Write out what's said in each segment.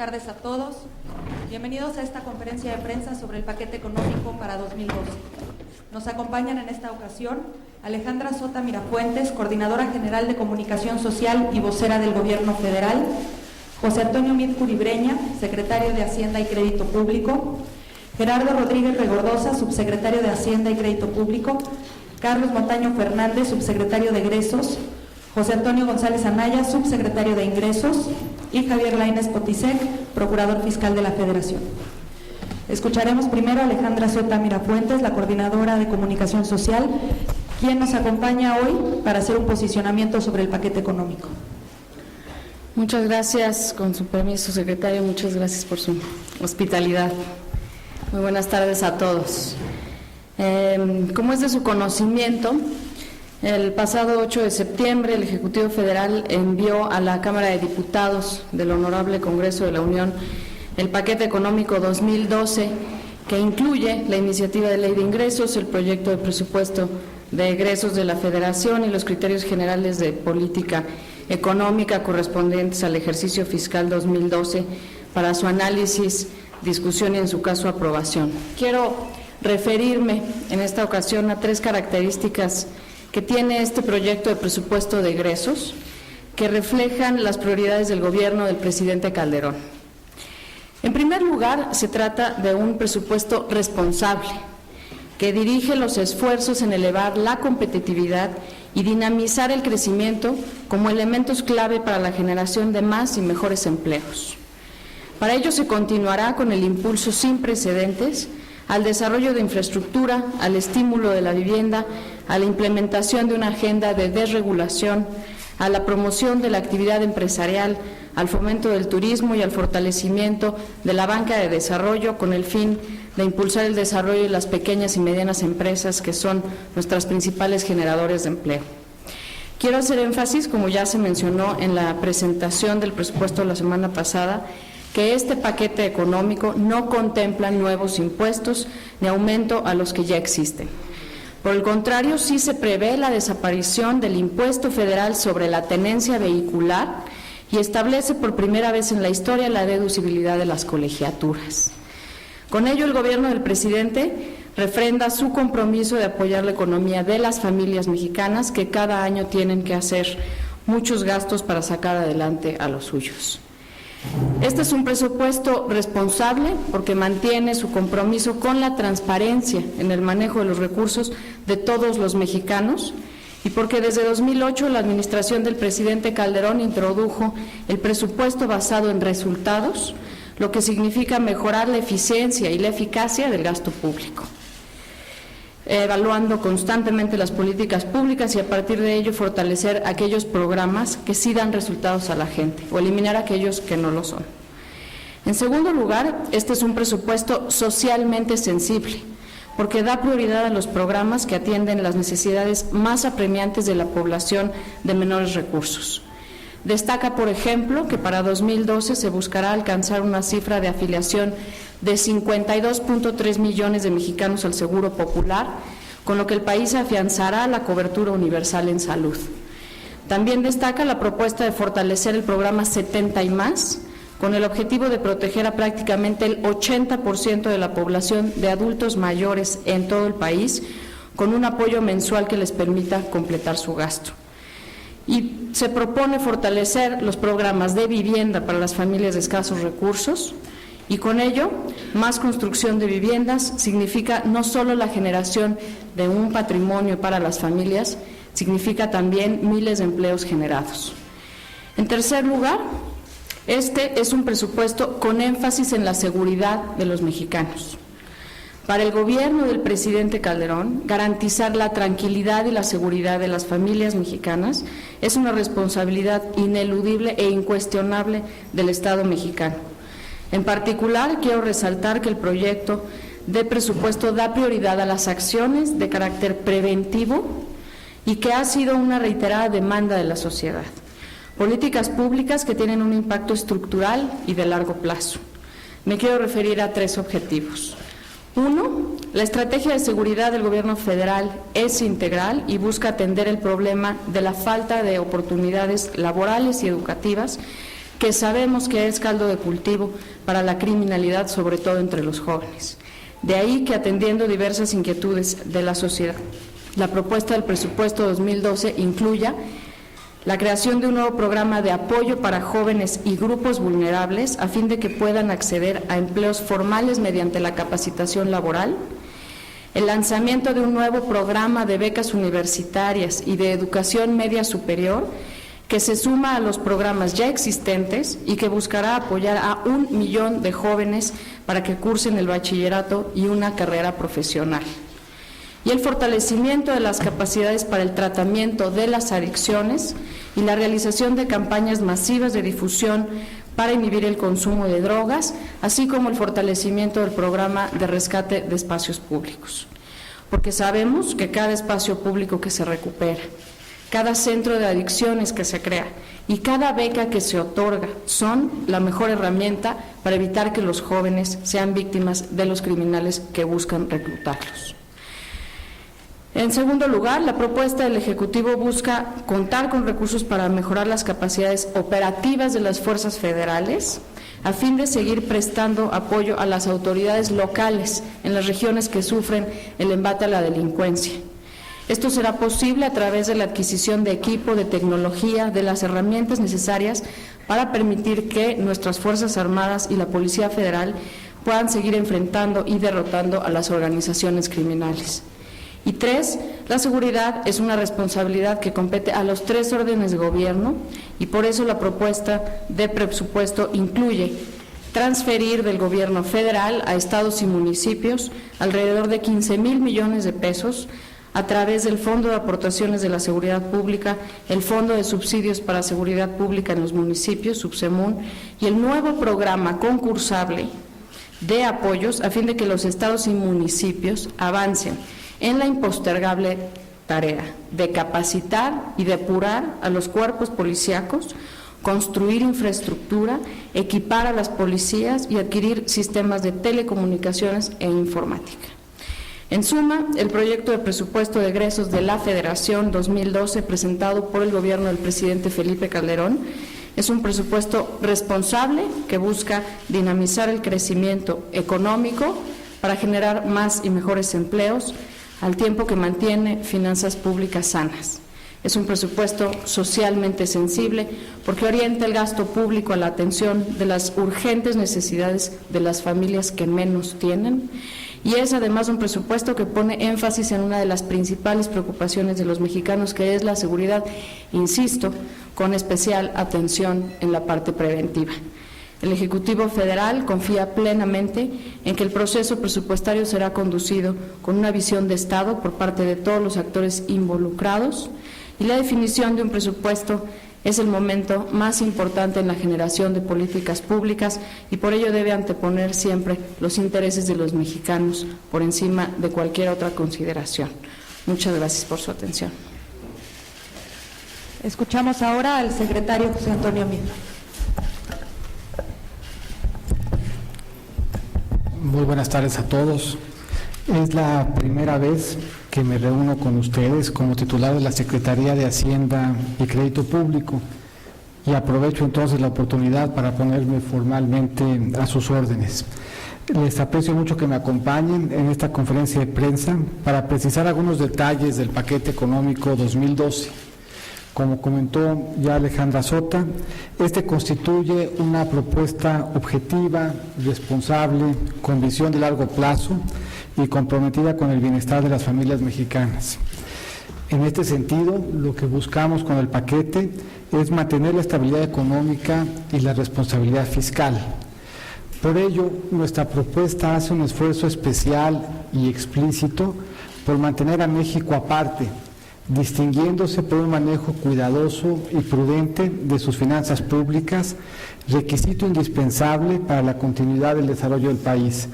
tardes a todos. Bienvenidos a esta conferencia de prensa sobre el paquete económico para 2012. Nos acompañan en esta ocasión Alejandra Sota Mirafuentes, Coordinadora General de Comunicación Social y vocera del Gobierno Federal, José Antonio Mit Curibreña, Secretario de Hacienda y Crédito Público, Gerardo Rodríguez Regordosa, Subsecretario de Hacienda y Crédito Público, Carlos Montaño Fernández, Subsecretario de Egresos, José Antonio González Anaya, Subsecretario de Ingresos, y Javier Lainez Potisek, Procurador Fiscal de la Federación. Escucharemos primero a Alejandra Sota Mirafuentes, la Coordinadora de Comunicación Social, quien nos acompaña hoy para hacer un posicionamiento sobre el paquete económico. Muchas gracias, con su permiso, secretario, muchas gracias por su hospitalidad. Muy buenas tardes a todos. Como es de su conocimiento, el pasado 8 de septiembre el Ejecutivo Federal envió a la Cámara de Diputados del Honorable Congreso de la Unión el paquete económico 2012, que incluye la iniciativa de ley de ingresos, el proyecto de presupuesto de egresos de la Federación y los criterios generales de política económica correspondientes al ejercicio fiscal 2012 para su análisis, discusión y, en su caso, aprobación. Quiero referirme en esta ocasión a tres características que tiene este proyecto de presupuesto de egresos que reflejan las prioridades del gobierno del presidente Calderón. En primer lugar, se trata de un presupuesto responsable que dirige los esfuerzos en elevar la competitividad y dinamizar el crecimiento como elementos clave para la generación de más y mejores empleos. Para ello se continuará con el impulso sin precedentes al desarrollo de infraestructura, al estímulo de la vivienda, a la implementación de una agenda de desregulación, a la promoción de la actividad empresarial, al fomento del turismo y al fortalecimiento de la banca de desarrollo con el fin de impulsar el desarrollo de las pequeñas y medianas empresas que son nuestras principales generadores de empleo. Quiero hacer énfasis, como ya se mencionó en la presentación del presupuesto la semana pasada, que este paquete económico no contempla nuevos impuestos ni aumento a los que ya existen. Por el contrario, sí se prevé la desaparición del impuesto federal sobre la tenencia vehicular y establece por primera vez en la historia la deducibilidad de las colegiaturas. Con ello, el gobierno del presidente refrenda su compromiso de apoyar la economía de las familias mexicanas que cada año tienen que hacer muchos gastos para sacar adelante a los suyos. Este es un presupuesto responsable porque mantiene su compromiso con la transparencia en el manejo de los recursos de todos los mexicanos y porque desde 2008 la administración del presidente Calderón introdujo el presupuesto basado en resultados, lo que significa mejorar la eficiencia y la eficacia del gasto público, evaluando constantemente las políticas públicas y a partir de ello fortalecer aquellos programas que sí dan resultados a la gente o eliminar aquellos que no lo son. En segundo lugar, este es un presupuesto socialmente sensible porque da prioridad a los programas que atienden las necesidades más apremiantes de la población de menores recursos. Destaca, por ejemplo, que para 2012 se buscará alcanzar una cifra de afiliación de 52.3 millones de mexicanos al Seguro Popular, con lo que el país afianzará la cobertura universal en salud. También destaca la propuesta de fortalecer el programa 70 y más, con el objetivo de proteger a prácticamente el 80% de la población de adultos mayores en todo el país, con un apoyo mensual que les permita completar su gasto. Y se propone fortalecer los programas de vivienda para las familias de escasos recursos y con ello más construcción de viviendas significa no solo la generación de un patrimonio para las familias, significa también miles de empleos generados. En tercer lugar, este es un presupuesto con énfasis en la seguridad de los mexicanos. Para el gobierno del presidente Calderón, garantizar la tranquilidad y la seguridad de las familias mexicanas es una responsabilidad ineludible e incuestionable del Estado mexicano. En particular, quiero resaltar que el proyecto de presupuesto da prioridad a las acciones de carácter preventivo y que ha sido una reiterada demanda de la sociedad. Políticas públicas que tienen un impacto estructural y de largo plazo. Me quiero referir a tres objetivos. Uno, la estrategia de seguridad del gobierno federal es integral y busca atender el problema de la falta de oportunidades laborales y educativas que sabemos que es caldo de cultivo para la criminalidad, sobre todo entre los jóvenes. De ahí que, atendiendo diversas inquietudes de la sociedad, la propuesta del presupuesto 2012 incluya la creación de un nuevo programa de apoyo para jóvenes y grupos vulnerables a fin de que puedan acceder a empleos formales mediante la capacitación laboral, el lanzamiento de un nuevo programa de becas universitarias y de educación media superior que se suma a los programas ya existentes y que buscará apoyar a 1 millón de jóvenes para que cursen el bachillerato y una carrera profesional. Y el fortalecimiento de las capacidades para el tratamiento de las adicciones y la realización de campañas masivas de difusión para inhibir el consumo de drogas, así como el fortalecimiento del programa de rescate de espacios públicos. Porque sabemos que cada espacio público que se recupera, cada centro de adicciones que se crea y cada beca que se otorga son la mejor herramienta para evitar que los jóvenes sean víctimas de los criminales que buscan reclutarlos. En segundo lugar, la propuesta del Ejecutivo busca contar con recursos para mejorar las capacidades operativas de las fuerzas federales a fin de seguir prestando apoyo a las autoridades locales en las regiones que sufren el embate a la delincuencia. Esto será posible a través de la adquisición de equipo, de tecnología, de las herramientas necesarias para permitir que nuestras Fuerzas Armadas y la Policía Federal puedan seguir enfrentando y derrotando a las organizaciones criminales. Y 3, la seguridad es una responsabilidad que compete a los 3 órdenes de gobierno y por eso la propuesta de presupuesto incluye transferir del gobierno federal a estados y municipios alrededor de 15,000 millones de pesos a través del Fondo de Aportaciones de la Seguridad Pública, el Fondo de Subsidios para Seguridad Pública en los municipios, Subsemun, y el nuevo programa concursable de apoyos a fin de que los estados y municipios avancen en la impostergable tarea de capacitar y depurar a los cuerpos policíacos, construir infraestructura, equipar a las policías y adquirir sistemas de telecomunicaciones e informática. En suma, el proyecto de presupuesto de egresos de la Federación 2012 presentado por el gobierno del presidente Felipe Calderón es un presupuesto responsable que busca dinamizar el crecimiento económico para generar más y mejores empleos, al tiempo que mantiene finanzas públicas sanas. Es un presupuesto socialmente sensible porque orienta el gasto público a la atención de las urgentes necesidades de las familias que menos tienen y es además un presupuesto que pone énfasis en una de las principales preocupaciones de los mexicanos, que es la seguridad, insisto, con especial atención en la parte preventiva. El Ejecutivo Federal confía plenamente en que el proceso presupuestario será conducido con una visión de Estado por parte de todos los actores involucrados y la definición de un presupuesto es el momento más importante en la generación de políticas públicas y por ello debe anteponer siempre los intereses de los mexicanos por encima de cualquier otra consideración. Muchas gracias por su atención. Escuchamos ahora al secretario José Antonio Mir. Muy buenas tardes a todos. Es la primera vez que me reúno con ustedes como titular de la Secretaría de Hacienda y Crédito Público y aprovecho entonces la oportunidad para ponerme formalmente a sus órdenes. Les aprecio mucho que me acompañen en esta conferencia de prensa para precisar algunos detalles del paquete económico 2012. Como comentó ya Alejandra Sota, este constituye una propuesta objetiva, responsable, con visión de largo plazo y comprometida con el bienestar de las familias mexicanas. En este sentido, lo que buscamos con el paquete es mantener la estabilidad económica y la responsabilidad fiscal. Por ello, nuestra propuesta hace un esfuerzo especial y explícito por mantener a México aparte, distinguiéndose por un manejo cuidadoso y prudente de sus finanzas públicas, requisito indispensable para la continuidad del desarrollo del país.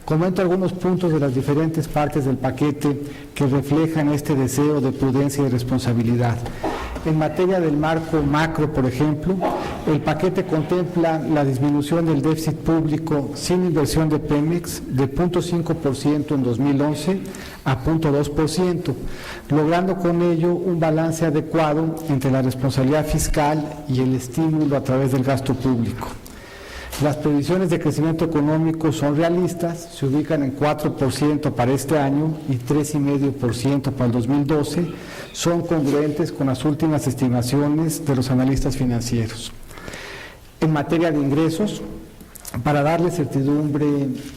Comento algunos puntos de las diferentes partes del paquete que reflejan este deseo de prudencia y responsabilidad. En materia del marco macro, por ejemplo, El paquete contempla la disminución del déficit público sin inversión de Pemex de 0.5% en 2011 a 0.2%, logrando con ello un balance adecuado entre la responsabilidad fiscal y el estímulo a través del gasto público. Las previsiones de crecimiento económico son realistas, se ubican en 4% para este año y 3,5% para el 2012, son congruentes con las últimas estimaciones de los analistas financieros. En materia de ingresos, para darle certidumbre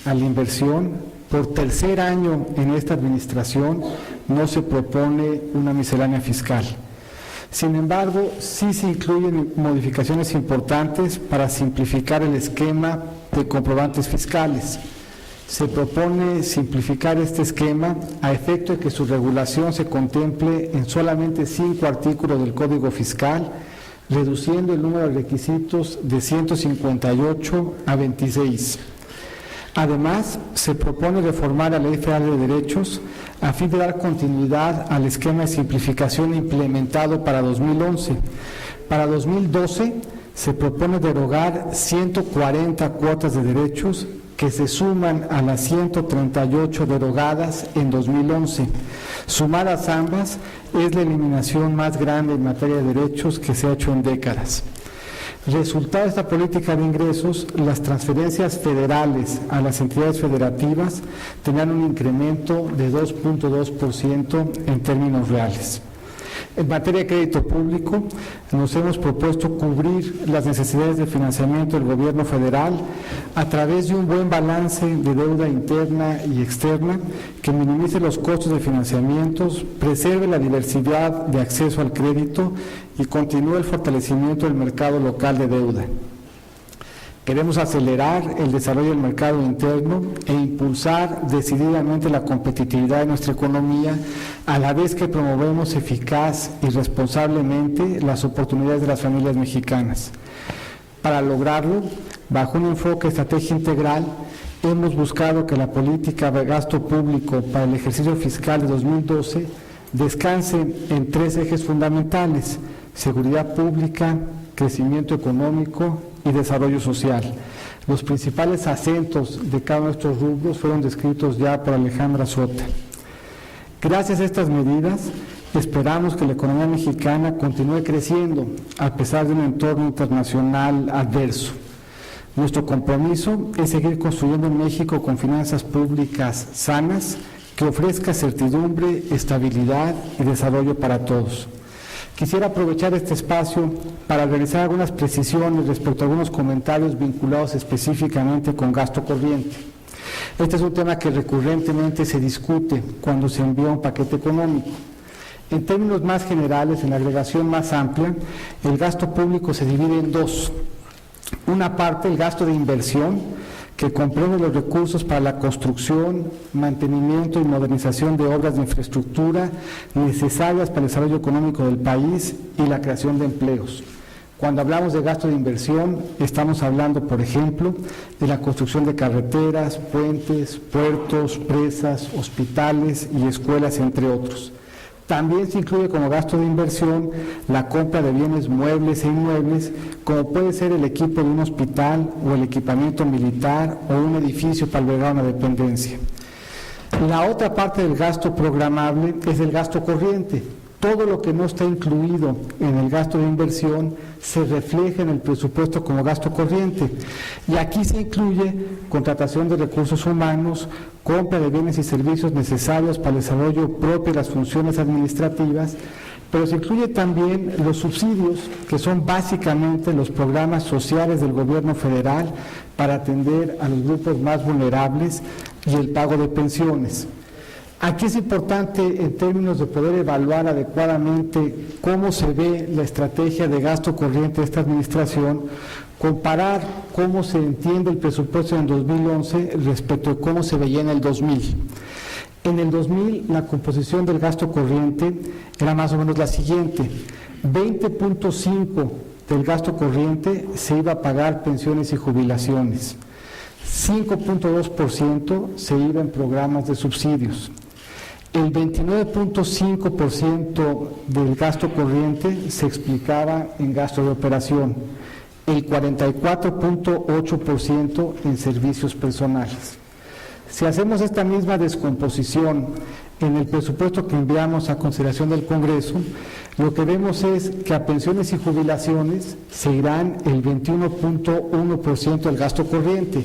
a la inversión, por tercer año en esta administración no se propone una miscelánea fiscal. Sin embargo, sí se incluyen modificaciones importantes para simplificar el esquema de comprobantes fiscales. Se propone simplificar este esquema a efecto de que su regulación se contemple en solamente 5 artículos del Código Fiscal, reduciendo el número de requisitos de 158 a 26. Además, se propone reformar la Ley Federal de Derechos a fin de dar continuidad al esquema de simplificación implementado para 2011. Para 2012 se propone derogar 140 cuotas de derechos que se suman a las 138 derogadas en 2011. Sumadas ambas es la eliminación más grande en materia de derechos que se ha hecho en décadas. Resultado de esta política de ingresos, las transferencias federales a las entidades federativas tenían un incremento de 2.2% en términos reales. En materia de crédito público, nos hemos propuesto cubrir las necesidades de financiamiento del gobierno federal a través de un buen balance de deuda interna y externa que minimice los costos de financiamientos, preserve la diversidad de acceso al crédito y continúe el fortalecimiento del mercado local de deuda. Queremos acelerar el desarrollo del mercado interno e impulsar decididamente la competitividad de nuestra economía, a la vez que promovemos eficaz y responsablemente las oportunidades de las familias mexicanas. Para lograrlo, bajo un enfoque de estrategia integral, hemos buscado que la política de gasto público para el ejercicio fiscal de 2012 descanse en 3 ejes fundamentales: seguridad pública, crecimiento económico y desarrollo social. Los principales acentos de cada uno de estos rubros fueron descritos ya por Alejandra Sota. Gracias a estas medidas, esperamos que la economía mexicana continúe creciendo a pesar de un entorno internacional adverso. Nuestro compromiso es seguir construyendo en México con finanzas públicas sanas que ofrezca certidumbre, estabilidad y desarrollo para todos. Quisiera aprovechar este espacio para realizar algunas precisiones respecto a algunos comentarios vinculados específicamente con gasto corriente. Este es un tema que recurrentemente se discute cuando se envía un paquete económico. En términos más generales, en la agregación más amplia, el gasto público se divide en 2. Una parte, el gasto de inversión, que comprende los recursos para la construcción, mantenimiento y modernización de obras de infraestructura necesarias para el desarrollo económico del país y la creación de empleos. Cuando hablamos de gasto de inversión, estamos hablando, por ejemplo, de la construcción de carreteras, puentes, puertos, presas, hospitales y escuelas, entre otros. También se incluye como gasto de inversión la compra de bienes muebles e inmuebles, como puede ser el equipo de un hospital o el equipamiento militar o un edificio para albergar una dependencia. La otra parte del gasto programable es el gasto corriente. Todo lo que no está incluido en el gasto de inversión se refleja en el presupuesto como gasto corriente. Y aquí se incluye contratación de recursos humanos, compra de bienes y servicios necesarios para el desarrollo propio de las funciones administrativas, pero se incluye también los subsidios, que son básicamente los programas sociales del gobierno federal para atender a los grupos más vulnerables y el pago de pensiones. Aquí es importante, en términos de poder evaluar adecuadamente cómo se ve la estrategia de gasto corriente de esta administración, comparar cómo se entiende el presupuesto en 2011 respecto de cómo se veía en el 2000. En el 2000 la composición del gasto corriente era más o menos la siguiente: 20.5 del gasto corriente se iba a pagar pensiones y jubilaciones, 5.2% se iba en programas de subsidios. El 29.5% del gasto corriente se explicaba en gasto de operación, el 44.8% en servicios personales. Si hacemos esta misma descomposición en el presupuesto que enviamos a consideración del Congreso, lo que vemos es que a pensiones y jubilaciones se irán el 21.1% del gasto corriente.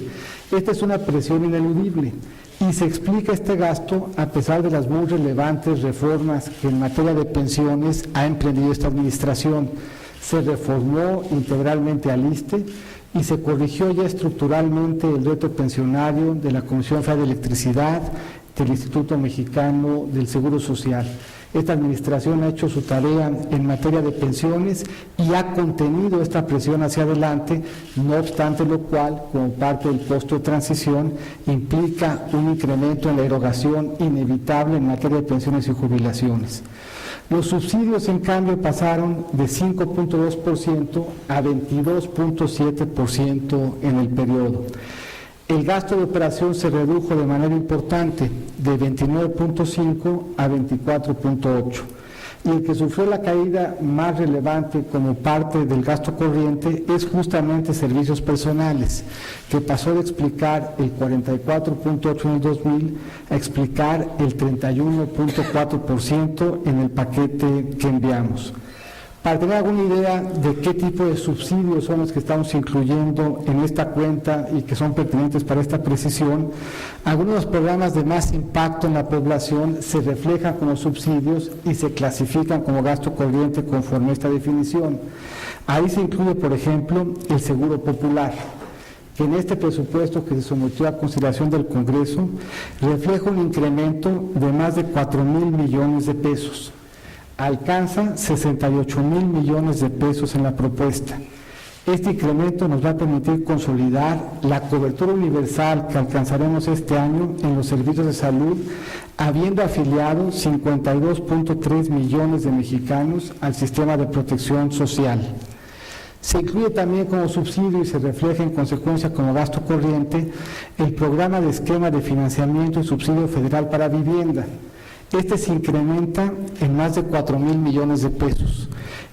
Esta es una presión ineludible y se explica este gasto a pesar de las muy relevantes reformas que en materia de pensiones ha emprendido esta administración. Se reformó integralmente al ISSSTE y se corrigió ya estructuralmente el reto pensionario de la Comisión Federal de Electricidad, del Instituto Mexicano del Seguro Social. Esta administración ha hecho su tarea en materia de pensiones y ha contenido esta presión hacia adelante, no obstante lo cual, como parte del costo de transición, implica un incremento en la erogación inevitable en materia de pensiones y jubilaciones. Los subsidios, en cambio, pasaron de 5.2% a 22.7% en el periodo. El gasto de operación se redujo de manera importante, de 29.5 a 24.8. Y el que sufrió la caída más relevante como parte del gasto corriente es justamente servicios personales, que pasó de explicar el 44.8 en el 2000 a explicar el 31.4% en el paquete que enviamos. Para tener alguna idea de qué tipo de subsidios son los que estamos incluyendo en esta cuenta y que son pertinentes para esta precisión, algunos de los programas de más impacto en la población se reflejan como subsidios y se clasifican como gasto corriente conforme a esta definición. Ahí se incluye, por ejemplo, el Seguro Popular, que en este presupuesto que se sometió a consideración del Congreso refleja un incremento de más de 4,000 millones de pesos. Alcanza 68,000 millones de pesos en la propuesta. Este incremento nos va a permitir consolidar la cobertura universal que alcanzaremos este año en los servicios de salud, habiendo afiliado 52.3 millones de mexicanos al sistema de protección social. Se incluye también como subsidio y se refleja en consecuencia como gasto corriente el programa de esquema de financiamiento y subsidio federal para vivienda. Este se incrementa en más de 4,000 millones de pesos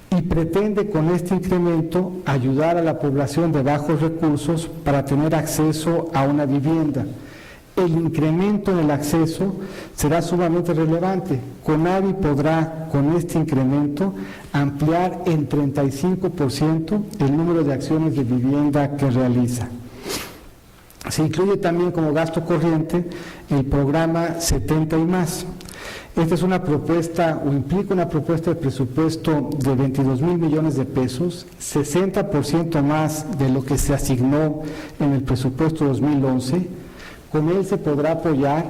y pretende con este incremento ayudar a la población de bajos recursos para tener acceso a una vivienda. El incremento en el acceso será sumamente relevante. CONAVI podrá, con este incremento, ampliar en 35% el número de acciones de vivienda que realiza. Se incluye también como gasto corriente el programa 70 y más. Esta es una propuesta o implica una propuesta de presupuesto de 22,000 millones de pesos, 60% más de lo que se asignó en el presupuesto 2011. Con él se podrá apoyar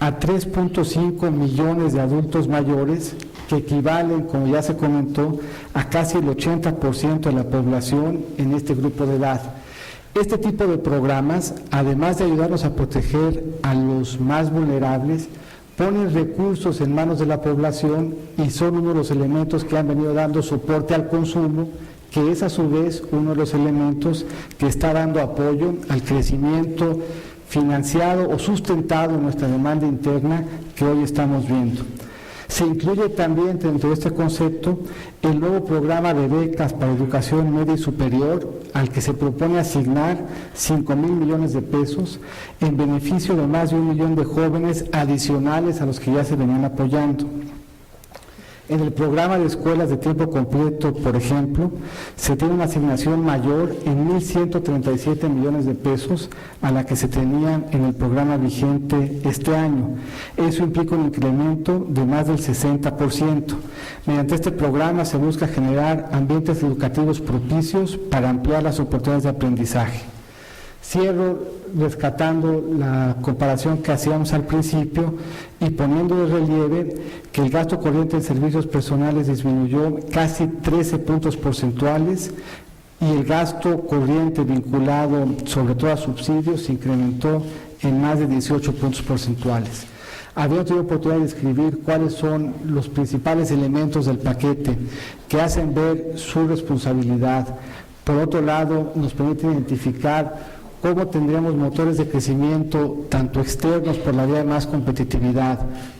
a 3.5 millones de adultos mayores, que equivalen, como ya se comentó, a casi el 80% de la población en este grupo de edad. Este tipo de programas, además de ayudarnos a proteger a los más vulnerables, ponen recursos en manos de la población y son uno de los elementos que han venido dando soporte al consumo, que es a su vez uno de los elementos que está dando apoyo al crecimiento financiado o sustentado en nuestra demanda interna que hoy estamos viendo. Se incluye también dentro de este concepto el nuevo programa de becas para educación media y superior, al que se propone asignar 5,000 millones de pesos en beneficio de más de 1 millón de jóvenes adicionales a los que ya se venían apoyando. En el programa de escuelas de tiempo completo, por ejemplo, se tiene una asignación mayor en 1,137 millones de pesos a la que se tenía en el programa vigente este año. Eso implica un incremento de más del 60%. Mediante este programa se busca generar ambientes educativos propicios para ampliar las oportunidades de aprendizaje. Cierro rescatando la comparación que hacíamos al principio y poniendo de relieve que el gasto corriente en servicios personales disminuyó casi 13 puntos porcentuales y el gasto corriente vinculado sobre todo a subsidios se incrementó en más de 18 puntos porcentuales. Había tenido oportunidad de describir cuáles son los principales elementos del paquete que hacen ver su responsabilidad. Por otro lado, nos permite identificar cómo tendríamos motores de crecimiento tanto externos por la vía de más competitividad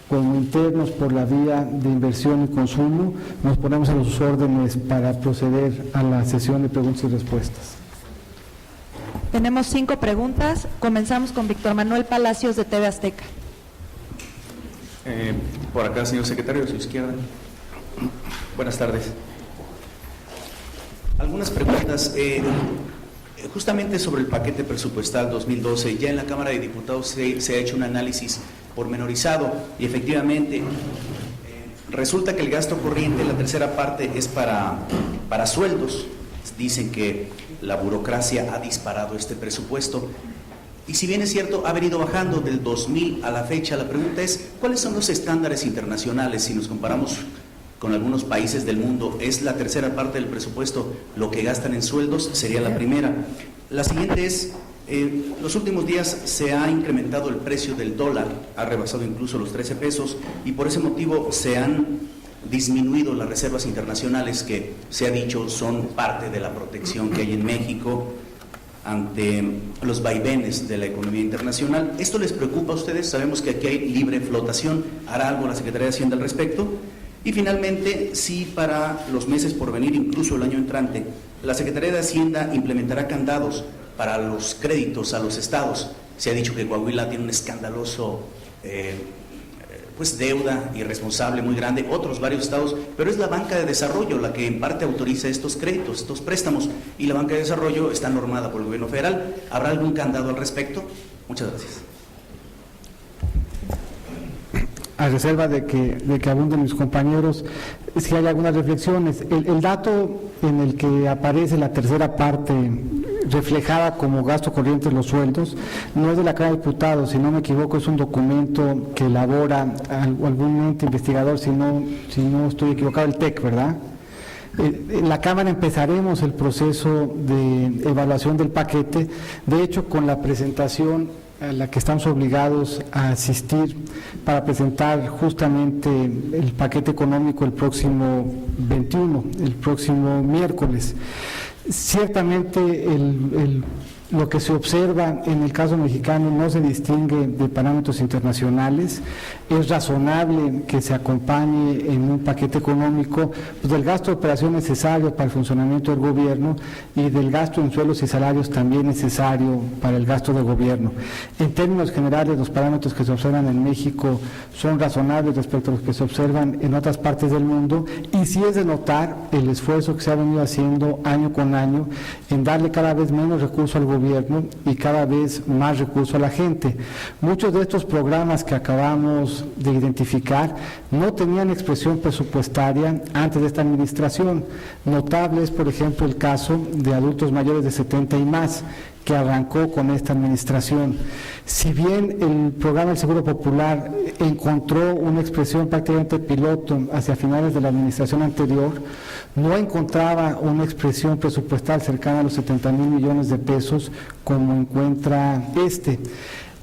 como internos por la vía de inversión y consumo. Nos ponemos a sus órdenes para proceder a la sesión de preguntas y respuestas. Tenemos 5 preguntas. Comenzamos con Víctor Manuel Palacios de TV Azteca. Por acá, señor secretario, de su izquierda. Buenas tardes. Algunas preguntas. Justamente sobre el paquete presupuestal 2012, ya en la Cámara de Diputados se ha hecho un análisis pormenorizado y efectivamente resulta que el gasto corriente, la tercera parte, es para sueldos. Dicen que la burocracia ha disparado este presupuesto. Y si bien es cierto, ha venido bajando del 2000 a la fecha. La pregunta es, ¿cuáles son los estándares internacionales? Si nos comparamos con algunos países del mundo, ¿es la tercera parte del presupuesto lo que gastan en sueldos? Sería la primera. La siguiente es, los últimos días se ha incrementado el precio del dólar, ha rebasado incluso los 13 pesos, y por ese motivo se han disminuido las reservas internacionales que, se ha dicho, son parte de la protección que hay en México ante los vaivenes de la economía internacional. ¿Esto les preocupa a ustedes? Sabemos que aquí hay libre flotación. ¿Hará algo la Secretaría de Hacienda al respecto? Y finalmente, si para los meses por venir, incluso el año entrante, la Secretaría de Hacienda implementará candados para los créditos a los estados. Se ha dicho que Coahuila tiene un escandaloso deuda irresponsable muy grande, otros varios estados, pero es la banca de desarrollo la que en parte autoriza estos créditos, estos préstamos, y la banca de desarrollo está normada por el gobierno federal. ¿Habrá algún candado al respecto? Muchas gracias. A reserva de que abunden mis compañeros, si hay algunas reflexiones. El dato en el que aparece la tercera parte reflejada como gasto corriente en los sueldos no es de la Cámara de Diputados, si no me equivoco, es un documento que elabora algún ente investigador, si no estoy equivocado, el TEC, ¿verdad? En la Cámara empezaremos el proceso de evaluación del paquete, de hecho con la presentación a la que estamos obligados a asistir para presentar justamente el paquete económico el próximo 21, el próximo miércoles. Ciertamente lo que se observa en el caso mexicano no se distingue de parámetros internacionales. Es razonable que se acompañe en un paquete económico del gasto de operación necesario para el funcionamiento del gobierno y del gasto en sueldos y salarios también necesario para el gasto del gobierno. En términos generales, los parámetros que se observan en México son razonables respecto a los que se observan en otras partes del mundo, y sí es de notar el esfuerzo que se ha venido haciendo año con año en darle cada vez menos recursos al gobierno y cada vez más recursos a la gente. Muchos de estos programas que acabamos de identificar no tenían expresión presupuestaria antes de esta administración. Notable es, por ejemplo, el caso de adultos mayores de 70 y más, que arrancó con esta administración. Si bien el programa del Seguro Popular encontró una expresión prácticamente piloto hacia finales de la administración anterior, no encontraba una expresión presupuestal cercana a los 70,000 millones de pesos como encuentra este.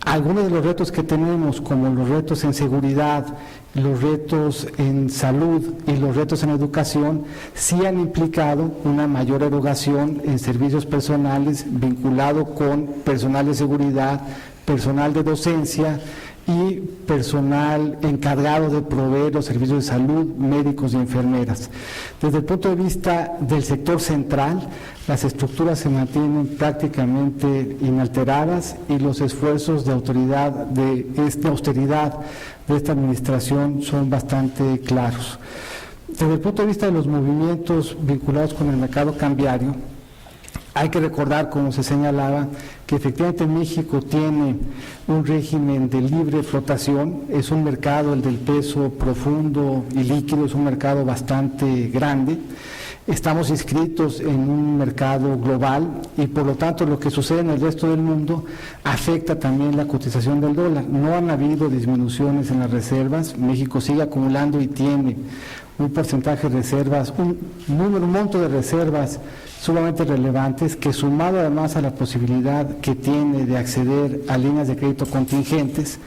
Algunos de los retos que tenemos, como los retos en seguridad, los retos en salud y los retos en educación, sí han implicado una mayor erogación en servicios personales vinculado con personal de seguridad, personal de docencia y personal encargado de proveer los servicios de salud, médicos y enfermeras. Desde el punto de vista del sector central, las estructuras se mantienen prácticamente inalteradas y los esfuerzos de austeridad de esta administración son bastante claros. Desde el punto de vista de los movimientos vinculados con el mercado cambiario, hay que recordar, como se señalaba, que efectivamente México tiene un régimen de libre flotación. Es un mercado, el del peso profundo y líquido, es un mercado bastante grande. Estamos inscritos en un mercado global y por lo tanto lo que sucede en el resto del mundo afecta también la cotización del dólar. No han habido disminuciones en las reservas, México sigue acumulando y tiene un porcentaje de reservas, un monto de reservas sumamente relevantes, que sumado además a la posibilidad que tiene de acceder a líneas de crédito contingentes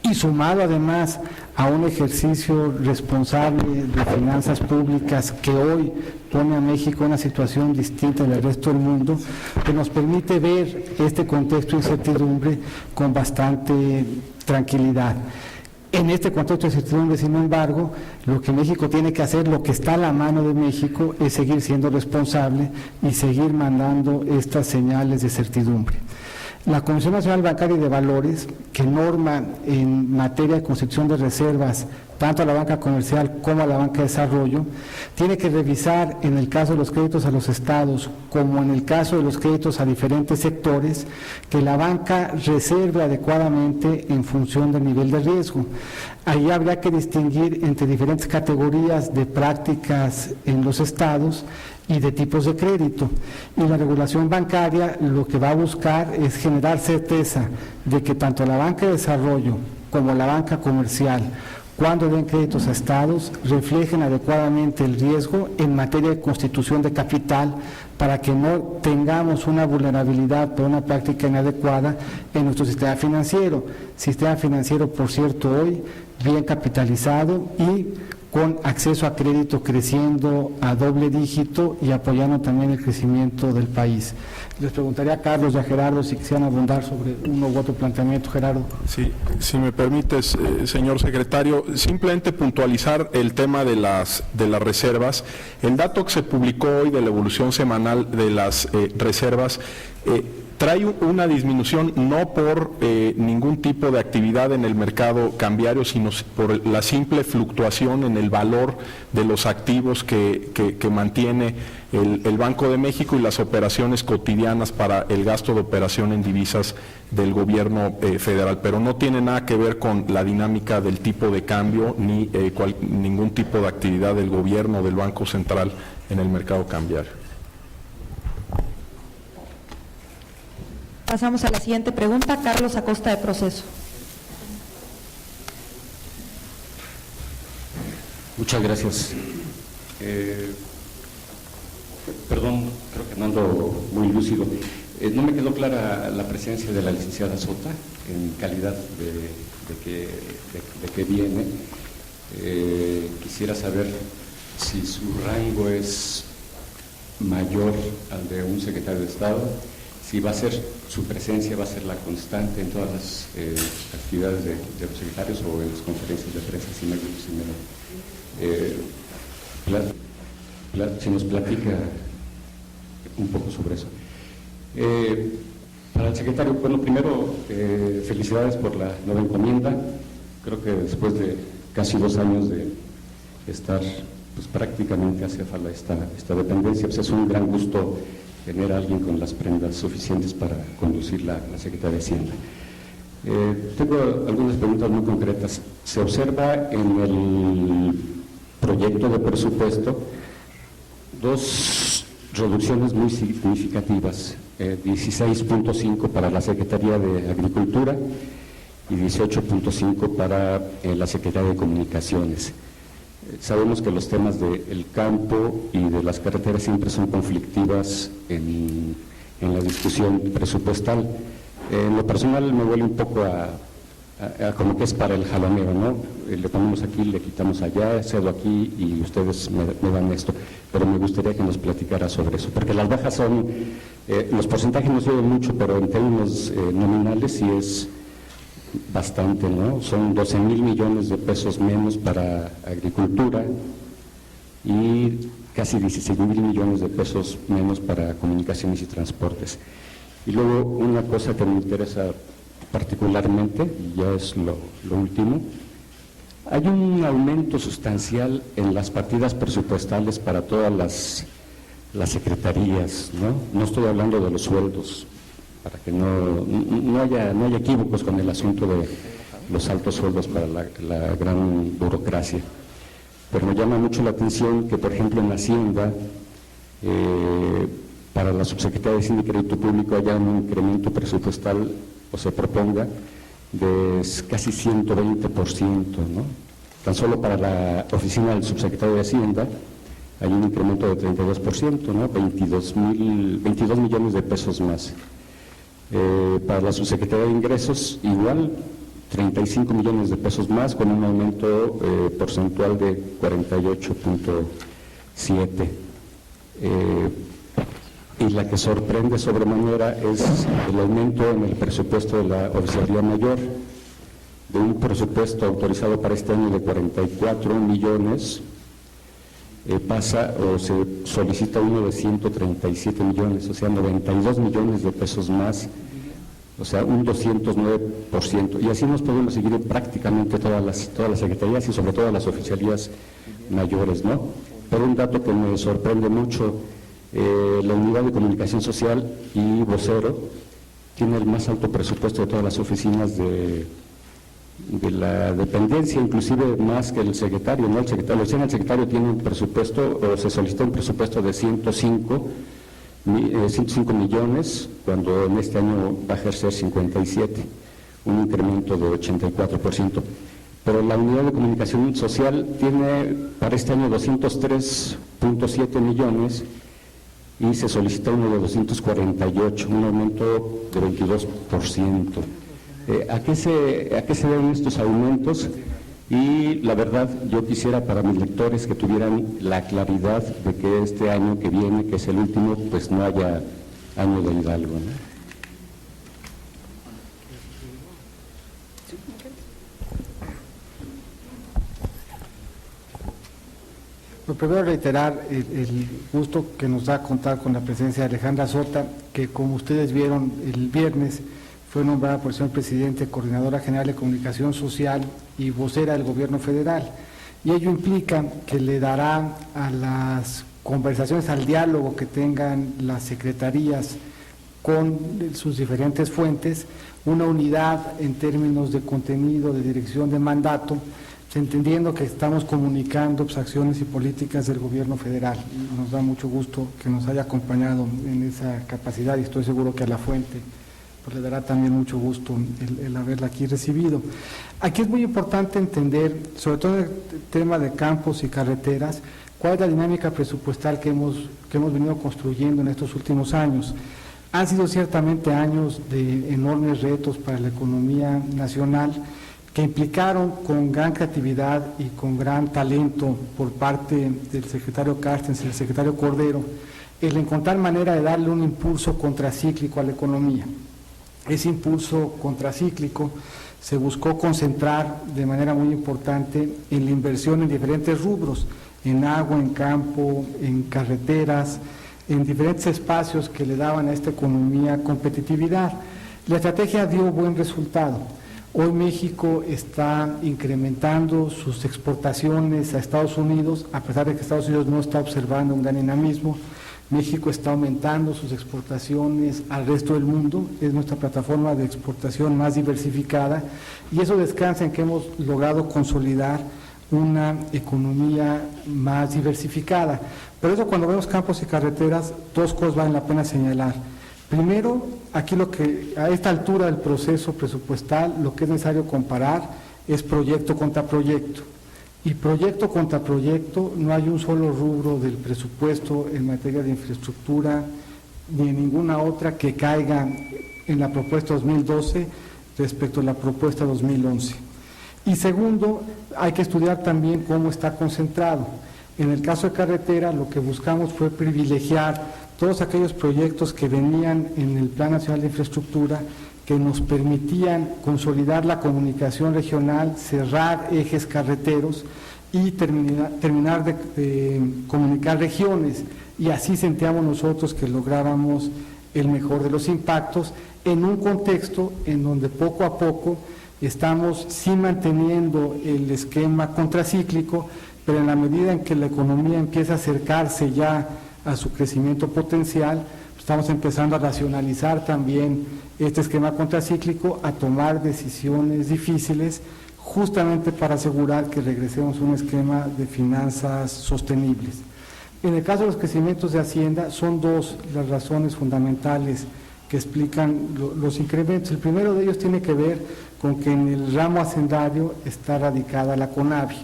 y sumado además a un ejercicio responsable de finanzas públicas que hoy pone a México en una situación distinta del resto del mundo, que nos permite ver este contexto de incertidumbre con bastante tranquilidad. En este contexto de incertidumbre, sin embargo, lo que México tiene que hacer, lo que está a la mano de México, es seguir siendo responsable y seguir mandando estas señales de certidumbre. La Comisión Nacional Bancaria y de Valores, que norma en materia de constitución de reservas tanto a la banca comercial como a la banca de desarrollo, tiene que revisar en el caso de los créditos a los estados como en el caso de los créditos a diferentes sectores, que la banca reserve adecuadamente en función del nivel de riesgo. Ahí habría que distinguir entre diferentes categorías de prácticas en los estados y de tipos de crédito. Y la regulación bancaria lo que va a buscar es generar certeza de que tanto la banca de desarrollo como la banca comercial, cuando den créditos a estados, reflejen adecuadamente el riesgo en materia de constitución de capital para que no tengamos una vulnerabilidad por una práctica inadecuada en nuestro sistema financiero, por cierto, hoy bien capitalizado y con acceso a crédito creciendo a doble dígito y apoyando también el crecimiento del país. Les preguntaría a Carlos y a Gerardo si quisieran abundar sobre uno u otro planteamiento. Gerardo. Sí, si me permites, señor secretario, simplemente puntualizar el tema de las reservas. El dato que se publicó hoy de la evolución semanal de las reservas trae una disminución no por ningún tipo de actividad en el mercado cambiario, sino por la simple fluctuación en el valor de los activos que mantiene el Banco de México y las operaciones cotidianas para el gasto de operación en divisas del gobierno federal, pero no tiene nada que ver con la dinámica del tipo de cambio ni ningún tipo de actividad del gobierno o del Banco Central en el mercado cambiario. Pasamos a la siguiente pregunta. Carlos Acosta, de Proceso. Muchas gracias. Perdón, creo que no ando muy lúcido. No me quedó clara la presencia de la licenciada Sota en calidad de que viene. Quisiera saber si su rango es mayor al de un secretario de Estado, si va a ser su presencia, va a ser la constante en todas las actividades de los secretarios o en las conferencias de prensa, si nos platica un poco sobre eso. Para el secretario, bueno, primero, felicidades por la nueva encomienda. Creo que después de casi 2 años de estar pues, prácticamente hacia esta dependencia, pues es un gran gusto tener a alguien con las prendas suficientes para conducir la Secretaría de Hacienda. Tengo algunas preguntas muy concretas. Se observa en el proyecto de presupuesto 2 reducciones muy significativas, 16.5 para la Secretaría de Agricultura y 18.5 para la Secretaría de Comunicaciones. Sabemos que los temas del campo y de las carreteras siempre son conflictivas en la discusión presupuestal. En lo personal me huele un poco a como que es para el jaloneo, ¿no? Le ponemos aquí, le quitamos allá, cedo aquí y ustedes me dan esto. Pero me gustaría que nos platicara sobre eso, porque las bajas son, los porcentajes no suben mucho, pero en términos nominales sí es bastante, ¿no? Son 12,000 millones de pesos menos para agricultura y casi 16,000 millones de pesos menos para comunicaciones y transportes. Y luego una cosa que me interesa particularmente, y ya es lo último, hay un aumento sustancial en las partidas presupuestales para todas las secretarías, ¿no? No estoy hablando de los sueldos, para que no haya equívocos con el asunto de los altos sueldos para la gran burocracia. Pero me llama mucho la atención que, por ejemplo, en Hacienda, para la Subsecretaría de Hacienda y Crédito Público haya un incremento presupuestal, o se proponga, de casi 120%, ¿no? Tan solo para la oficina del Subsecretario de Hacienda hay un incremento de 32%, ¿no? 22 millones de pesos más. Para la Subsecretaría de Ingresos, igual, 35 millones de pesos más, con un aumento porcentual de 48.7%. Y la que sorprende sobremanera es el aumento en el presupuesto de la Oficialía Mayor, de un presupuesto autorizado para este año de 44 millones, pasa o se solicita uno de 137 millones, o sea, 92 millones de pesos más, o sea, un 209%. Y así nos podemos seguir en prácticamente todas las secretarías y sobre todo las oficialías mayores, ¿no? Pero un dato que me sorprende mucho, la Unidad de Comunicación Social y Vocero tiene el más alto presupuesto de todas las oficinas de la dependencia, inclusive más que el secretario, ¿no? El secretario tiene un presupuesto, o se solicitó un presupuesto de 105 millones, cuando en este año va a ejercer 57, un incremento de 84%. Pero la Unidad de Comunicación Social tiene para este año 203.7 millones y se solicita uno de 248, un aumento de 22%. ¿A qué se deben estos aumentos? Y la verdad, yo quisiera para mis lectores que tuvieran la claridad de que este año que viene, que es el último, pues no haya año de Hidalgo, ¿no? Pues primero reiterar el gusto que nos da contar con la presencia de Alejandra Sota, que como ustedes vieron el viernes fue nombrada por el señor presidente Coordinadora General de Comunicación Social y vocera del Gobierno Federal. Y ello implica que le dará a las conversaciones, al diálogo que tengan las secretarías con sus diferentes fuentes, una unidad en términos de contenido, de dirección, de mandato, entendiendo que estamos comunicando acciones y políticas del Gobierno Federal. Nos da mucho gusto que nos haya acompañado en esa capacidad y estoy seguro que a la fuente pues le dará también mucho gusto el haberla aquí recibido. Aquí es muy importante entender, sobre todo en el tema de campos y carreteras, cuál es la dinámica presupuestal que hemos venido construyendo en estos últimos años. Han sido ciertamente años de enormes retos para la economía nacional, que implicaron con gran creatividad y con gran talento por parte del secretario Carstens y del secretario Cordero, el encontrar manera de darle un impulso contracíclico a la economía. Ese impulso contracíclico se buscó concentrar de manera muy importante en la inversión en diferentes rubros, en agua, en campo, en carreteras, en diferentes espacios que le daban a esta economía competitividad. La estrategia dio buen resultado. Hoy México está incrementando sus exportaciones a Estados Unidos, a pesar de que Estados Unidos no está observando un gran dinamismo. México está aumentando sus exportaciones al resto del mundo, es nuestra plataforma de exportación más diversificada y eso descansa en que hemos logrado consolidar una economía más diversificada. Por eso cuando vemos campos y carreteras, dos cosas valen la pena señalar. Primero, aquí a esta altura del proceso presupuestal, lo que es necesario comparar es proyecto contra proyecto. Y proyecto contra proyecto no hay un solo rubro del presupuesto en materia de infraestructura ni en ninguna otra que caiga en la propuesta 2012 respecto a la propuesta 2011. Y segundo, hay que estudiar también cómo está concentrado. En el caso de carretera, lo que buscamos fue privilegiar todos aquellos proyectos que venían en el Plan Nacional de Infraestructura que nos permitían consolidar la comunicación regional, cerrar ejes carreteros y terminar de comunicar regiones. Y así sentíamos nosotros que lográbamos el mejor de los impactos en un contexto en donde poco a poco estamos sí manteniendo el esquema contracíclico, pero en la medida en que la economía empieza a acercarse ya a su crecimiento potencial, estamos empezando a racionalizar también este esquema contracíclico, a tomar decisiones difíciles, justamente para asegurar que regresemos a un esquema de finanzas sostenibles. En el caso de los crecimientos de Hacienda, son dos las razones fundamentales que explican los incrementos. El primero de ellos tiene que ver con que en el ramo hacendario está radicada la CONAVI.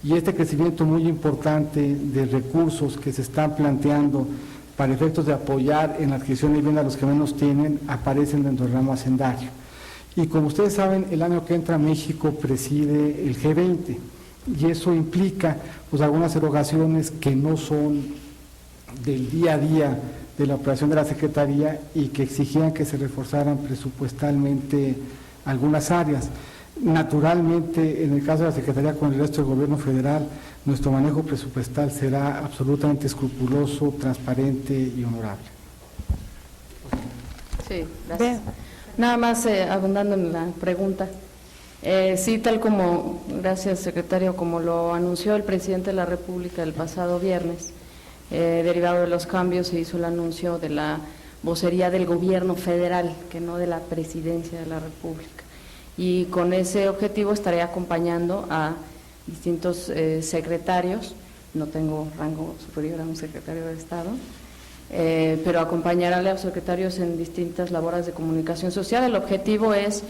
Y este crecimiento muy importante de recursos que se están planteando para efectos de apoyar en la adquisición de vivienda a los que menos tienen, aparecen dentro del ramo hacendario. Y como ustedes saben, el año que entra México preside el G20, y eso implica pues algunas erogaciones que no son del día a día de la operación de la Secretaría y que exigían que se reforzaran presupuestalmente algunas áreas. Naturalmente, en el caso de la Secretaría con el resto del Gobierno federal, nuestro manejo presupuestal será absolutamente escrupuloso, transparente y honorable. Sí, gracias. Nada más abundando en la pregunta. Sí, tal como, gracias secretario, como lo anunció el presidente de la República el pasado viernes, derivado de los cambios se hizo el anuncio de la vocería del Gobierno federal, que no de la Presidencia de la República. Y con ese objetivo estaré acompañando a distintos secretarios, no tengo rango superior a un secretario de Estado, pero acompañar a los secretarios en distintas labores de comunicación social. El objetivo es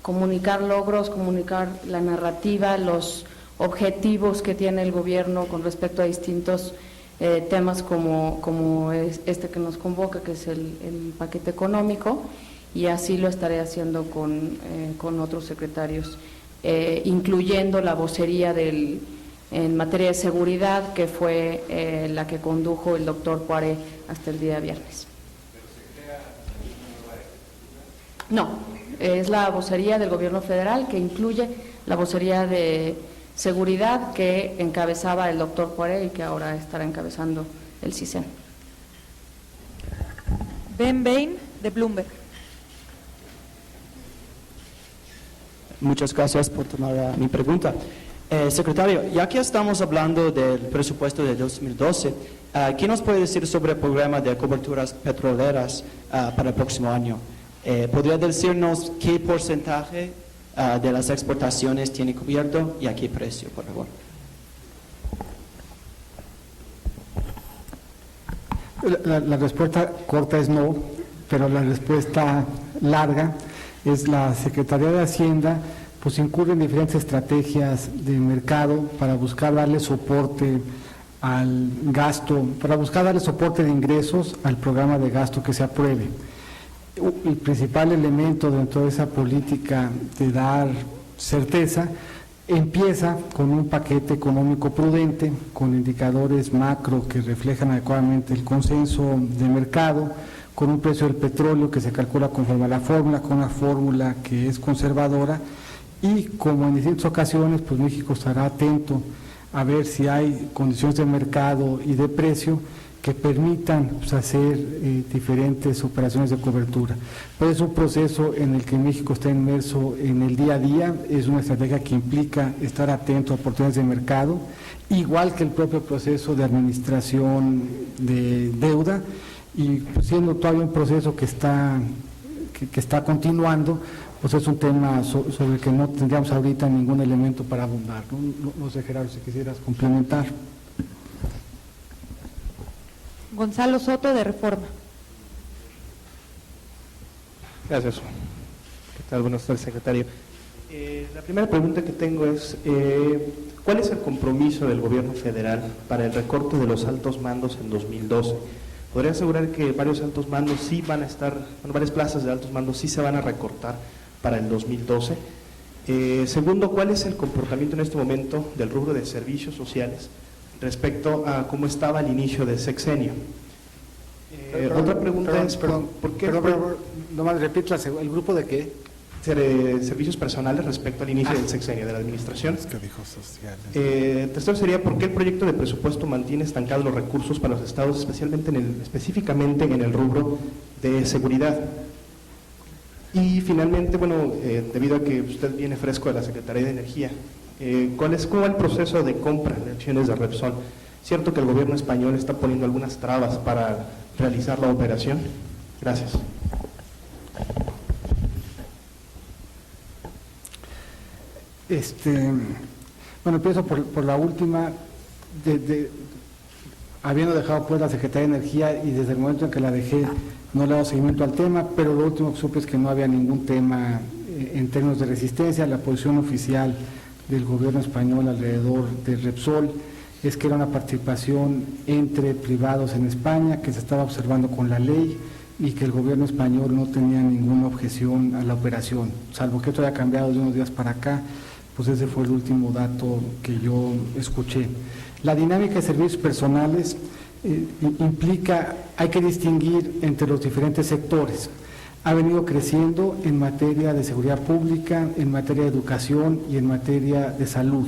comunicar logros, comunicar la narrativa, los objetivos que tiene el gobierno con respecto a distintos temas como es este que nos convoca, que es el paquete económico, y así lo estaré haciendo con otros secretarios, incluyendo la vocería en materia de seguridad, que fue la que condujo el doctor Poiré hasta el día viernes. No, es la vocería del Gobierno federal, que incluye la vocería de seguridad que encabezaba el doctor Poiré y que ahora estará encabezando el CISEN. Ben Bain, de Bloomberg. Muchas gracias por tomar mi pregunta. Secretario, ya que estamos hablando del presupuesto de 2012, ¿qué nos puede decir sobre el programa de coberturas petroleras para el próximo año? ¿Podría decirnos qué porcentaje de las exportaciones tiene cubierto y a qué precio, por favor? La respuesta corta es no, pero la respuesta larga es la Secretaría de Hacienda, pues incurre en diferentes estrategias de mercado para buscar darle soporte al gasto, para buscar darle soporte de ingresos al programa de gasto que se apruebe. El principal elemento dentro de esa política de dar certeza empieza con un paquete económico prudente, con indicadores macro que reflejan adecuadamente el consenso de mercado, con un precio del petróleo que se calcula conforme a la fórmula, con una fórmula que es conservadora, y como en distintas ocasiones, pues México estará atento a ver si hay condiciones de mercado y de precio que permitan pues, hacer diferentes operaciones de cobertura. Pero es un proceso en el que México está inmerso en el día a día, es una estrategia que implica estar atento a oportunidades de mercado, igual que el propio proceso de administración de deuda, y pues, siendo todavía un proceso que está continuando, pues es un tema sobre el que no tendríamos ahorita ningún elemento para abundar, ¿no? No sé, Gerardo, si quisieras complementar. Gonzalo Soto, de Reforma. Gracias. ¿Qué tal? Buenas tardes, secretario. La primera pregunta que tengo es, ¿cuál es el compromiso del gobierno federal para el recorte de los altos mandos en 2012? ¿Podría asegurar que varios altos mandos sí van a estar, bueno, varias plazas de altos mandos sí se van a recortar para el 2012? Segundo, ¿cuál es el comportamiento en este momento del rubro de servicios sociales respecto a cómo estaba al inicio del sexenio? Otra pregunta es, ¿por qué? Nomás repita, ¿el grupo de qué? Servicios personales respecto al inicio del sexenio de la administración. Es que dijo sociales. Tercero sería, ¿por qué el proyecto de presupuesto mantiene estancados los recursos para los estados, específicamente en el rubro de seguridad? Y finalmente, bueno, debido a que usted viene fresco de la Secretaría de Energía, ¿cómo va el proceso de compra de acciones de Repsol? ¿Cierto que el gobierno español está poniendo algunas trabas para realizar la operación? Gracias. Bueno, empiezo por la última, habiendo dejado pues la Secretaría de Energía, y desde el momento en que la dejé no le he dado seguimiento al tema, pero lo último que supe es que no había ningún tema en términos de resistencia. La posición oficial del gobierno español alrededor de Repsol es que era una participación entre privados en España, que se estaba observando con la ley, y que el gobierno español no tenía ninguna objeción a la operación, salvo que esto haya cambiado de unos días para acá. Pues ese fue el último dato que yo escuché. La dinámica de servicios personales implica, hay que distinguir entre los diferentes sectores. ha venido creciendo en materia de seguridad pública, en materia de educación y en materia de salud.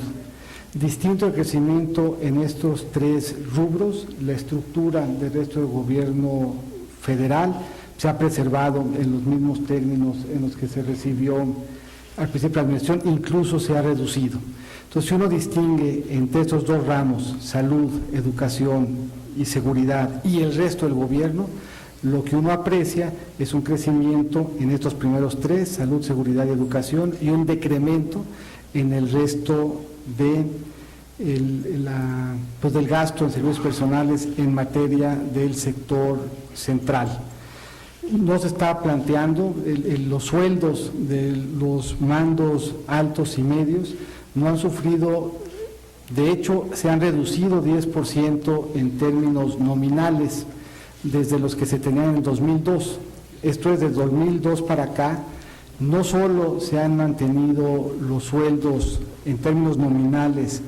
Distinto el crecimiento en estos tres rubros, la estructura del resto del gobierno federal se ha preservado en los mismos términos en los que se recibió al principio de la administración, incluso se ha reducido. Entonces, si uno distingue entre estos dos ramos, salud, educación y seguridad, y el resto del gobierno, lo que uno aprecia es un crecimiento en estos primeros tres, salud, seguridad y educación, y un decremento en el resto de del gasto en servicios personales en materia del sector central. No se está planteando los sueldos de los mandos altos y medios, no han sufrido, de hecho se han reducido 10% en términos nominales desde los que se tenían en 2002. Esto es, desde 2002 para acá, no solo se han mantenido los sueldos en términos nominales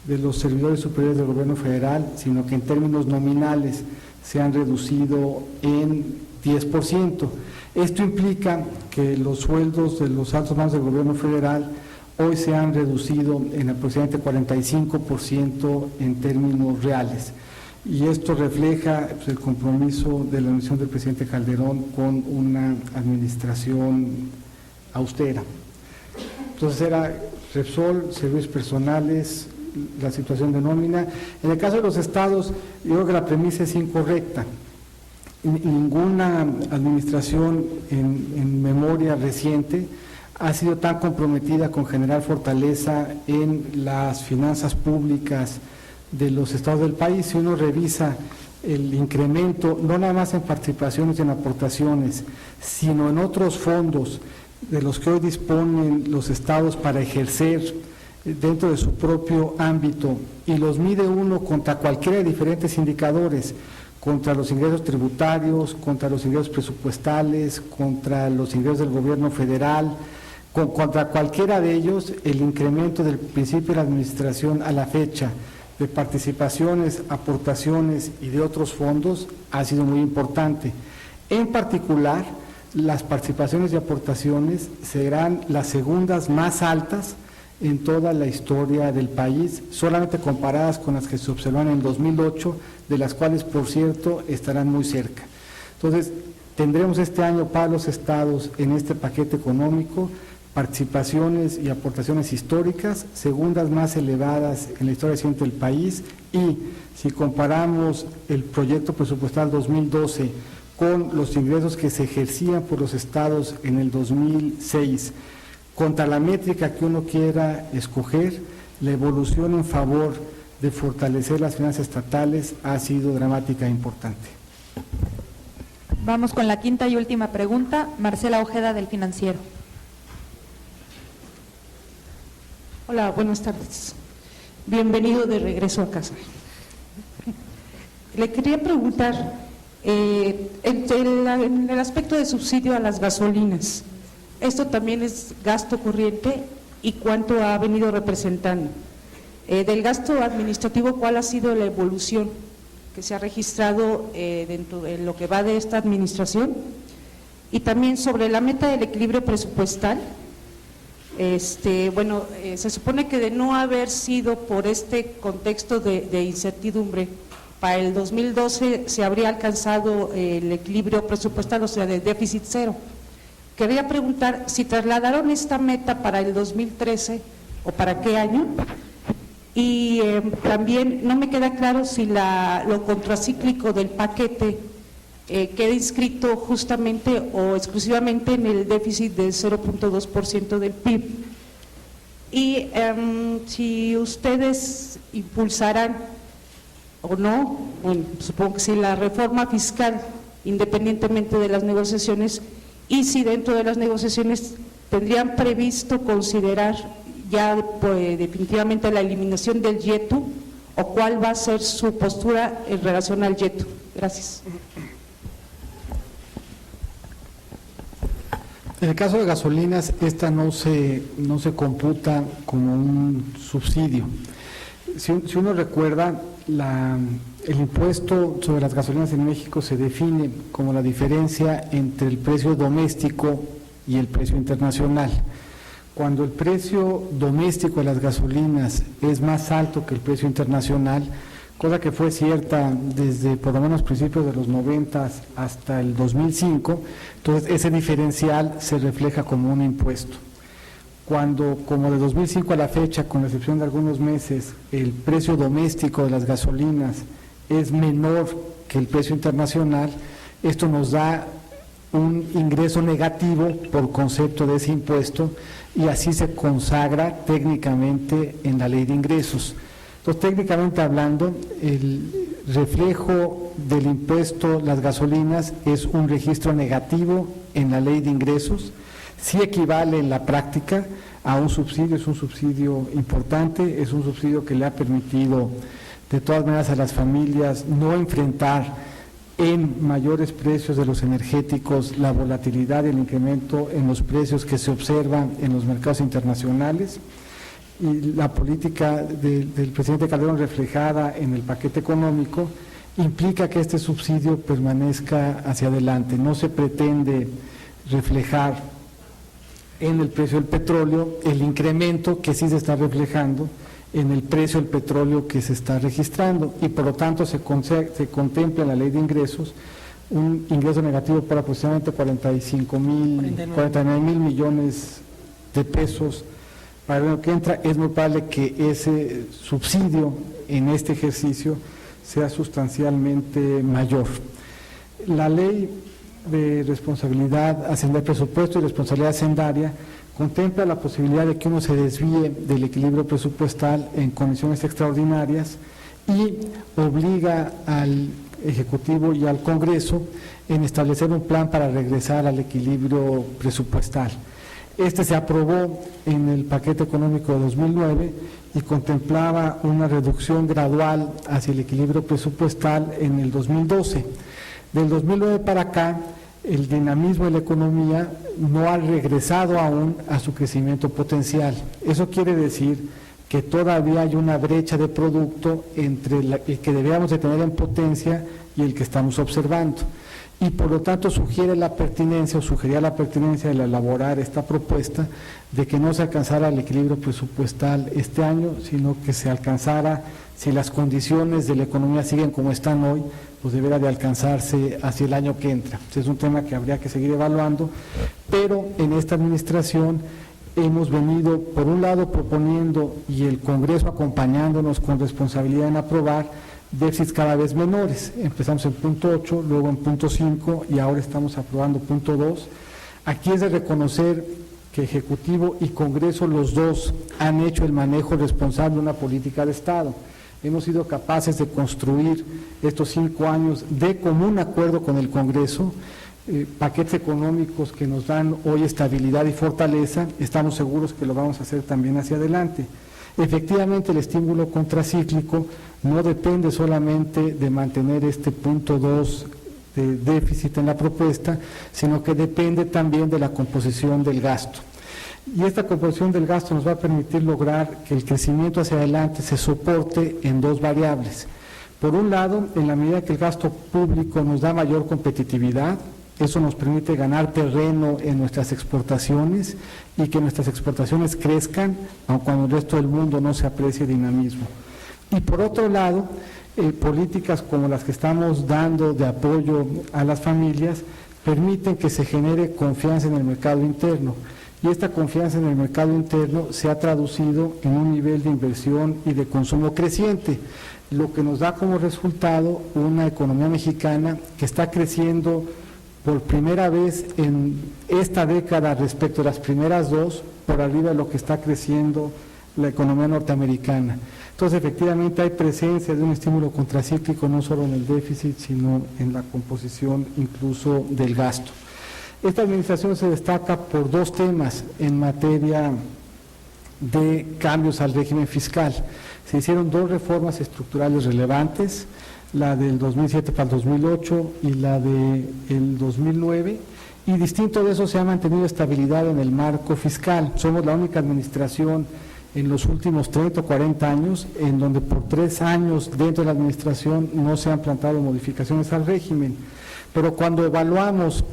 de los servidores superiores del gobierno federal, sino que en términos nominales se han reducido en 10%. Esto implica que los sueldos de los altos mandos del gobierno federal hoy se han reducido en aproximadamente 45% en términos reales. Y esto refleja el compromiso de la administración del presidente Calderón con una administración austera. Entonces era Repsol, servicios personales, la situación de nómina. En el caso de los estados, yo creo que la premisa es incorrecta. Ninguna administración en memoria reciente ha sido tan comprometida con generar fortaleza en las finanzas públicas de los estados del país. Si uno revisa el incremento, no nada más en participaciones y en aportaciones, sino en otros fondos de los que hoy disponen los estados para ejercer dentro de su propio ámbito, y los mide uno contra cualquiera de diferentes indicadores, contra los ingresos tributarios, contra los ingresos presupuestales, contra los ingresos del gobierno federal, contra cualquiera de ellos, el incremento del principio de la administración a la fecha de participaciones, aportaciones y de otros fondos ha sido muy importante. En particular, las participaciones y aportaciones serán las segundas más altas en toda la historia del país, solamente comparadas con las que se observaron en 2008, de las cuales, por cierto, estarán muy cerca. Entonces, tendremos este año para los estados en este paquete económico participaciones y aportaciones históricas, segundas más elevadas en la historia reciente del país, y si comparamos el proyecto presupuestal 2012 con los ingresos que se ejercían por los estados en el 2006, contra la métrica que uno quiera escoger, la evolución en favor de fortalecer las finanzas estatales ha sido dramática e importante. Vamos con la quinta y última pregunta, Marcela Ojeda del Financiero. Hola, buenas tardes. Bienvenido de regreso a casa. Le quería preguntar, en el aspecto de subsidio a las gasolinas, ¿esto también es gasto corriente y cuánto ha venido representando? Del gasto administrativo, ¿cuál ha sido la evolución que se ha registrado dentro de lo que va de esta administración? Y también sobre la meta del equilibrio presupuestal. Se supone que de no haber sido por este contexto de incertidumbre, para el 2012 se habría alcanzado el equilibrio presupuestal, o sea, de déficit cero. Quería preguntar si trasladaron esta meta para el 2013 o para qué año, y también no me queda claro si lo contracíclico del paquete queda inscrito justamente o exclusivamente en el déficit del 0.2% del PIB. Y si ustedes impulsarán o no, bueno, supongo que sí, la reforma fiscal, independientemente de las negociaciones, y si dentro de las negociaciones tendrían previsto considerar ya definitivamente la eliminación del YETU, o cuál va a ser su postura en relación al YETU. Gracias. En el caso de gasolinas, esta no se computa como un subsidio. Si uno recuerda, El impuesto sobre las gasolinas en México se define como la diferencia entre el precio doméstico y el precio internacional. Cuando el precio doméstico de las gasolinas es más alto que el precio internacional, cosa que fue cierta desde por lo menos principios de los 90 hasta el 2005, entonces ese diferencial se refleja como un impuesto. Cuando, como de 2005 a la fecha, con la excepción de algunos meses, el precio doméstico de las gasolinas es menor que el precio internacional, esto nos da un ingreso negativo por concepto de ese impuesto y así se consagra técnicamente en la ley de ingresos. Entonces, técnicamente hablando, el reflejo del impuesto las gasolinas es un registro negativo en la ley de ingresos, sí equivale en la práctica a un subsidio, es un subsidio importante, es un subsidio que le ha permitido de todas maneras a las familias no enfrentar en mayores precios de los energéticos la volatilidad y el incremento en los precios que se observan en los mercados internacionales. Y la política del presidente Calderón reflejada en el paquete económico implica que este subsidio permanezca hacia adelante. No se pretende reflejar en el precio del petróleo el incremento que sí se está reflejando en el precio del petróleo que se está registrando y por lo tanto se contempla en la ley de ingresos un ingreso negativo por aproximadamente 49 mil millones de pesos para el año que entra. Es muy probable que ese subsidio en este ejercicio sea sustancialmente mayor. La ley de responsabilidad hacendaria, presupuesto y responsabilidad hacendaria contempla la posibilidad de que uno se desvíe del equilibrio presupuestal en condiciones extraordinarias y obliga al Ejecutivo y al Congreso en establecer un plan para regresar al equilibrio presupuestal. Este se aprobó en el paquete económico de 2009 y contemplaba una reducción gradual hacia el equilibrio presupuestal en el 2012. Del 2009 para acá, el dinamismo de la economía no ha regresado aún a su crecimiento potencial. Eso quiere decir que todavía hay una brecha de producto entre el que deberíamos de tener en potencia y el que estamos observando. Y por lo tanto sugería la pertinencia de elaborar esta propuesta de que no se alcanzara el equilibrio presupuestal este año, sino que se alcanzara, si las condiciones de la economía siguen como están hoy, pues deberá de alcanzarse hacia el año que entra. Es un tema que habría que seguir evaluando, pero en esta administración hemos venido, por un lado, proponiendo y el Congreso acompañándonos con responsabilidad en aprobar déficits cada vez menores. Empezamos en punto 8, luego en punto 5 y ahora estamos aprobando punto 2. Aquí es de reconocer que Ejecutivo y Congreso, los dos, han hecho el manejo responsable de una política de Estado. Hemos sido capaces de construir estos 5 años de común acuerdo con el Congreso, paquetes económicos que nos dan hoy estabilidad y fortaleza. Estamos seguros que lo vamos a hacer también hacia adelante. Efectivamente, el estímulo contracíclico no depende solamente de mantener este punto 2 de déficit en la propuesta, sino que depende también de la composición del gasto. Y esta composición del gasto nos va a permitir lograr que el crecimiento hacia adelante se soporte en dos variables. Por un lado, en la medida que el gasto público nos da mayor competitividad, eso nos permite ganar terreno en nuestras exportaciones y que nuestras exportaciones crezcan, aun cuando el resto del mundo no se aprecie dinamismo. Y por otro lado, políticas como las que estamos dando de apoyo a las familias permiten que se genere confianza en el mercado interno. Y esta confianza en el mercado interno se ha traducido en un nivel de inversión y de consumo creciente, lo que nos da como resultado una economía mexicana que está creciendo por primera vez en esta década respecto a las primeras dos, por arriba de lo que está creciendo la economía norteamericana. Entonces, efectivamente, hay presencia de un estímulo contracíclico no solo en el déficit, sino en la composición incluso del gasto. Esta administración se destaca por dos temas en materia de cambios al régimen fiscal. Se hicieron dos reformas estructurales relevantes, la del 2007 para el 2008 y la del 2009, y distinto de eso se ha mantenido estabilidad en el marco fiscal. Somos la única administración en los últimos 30 o 40 años, en donde por 3 años dentro de la administración no se han planteado modificaciones al régimen. Pero cuando evaluamos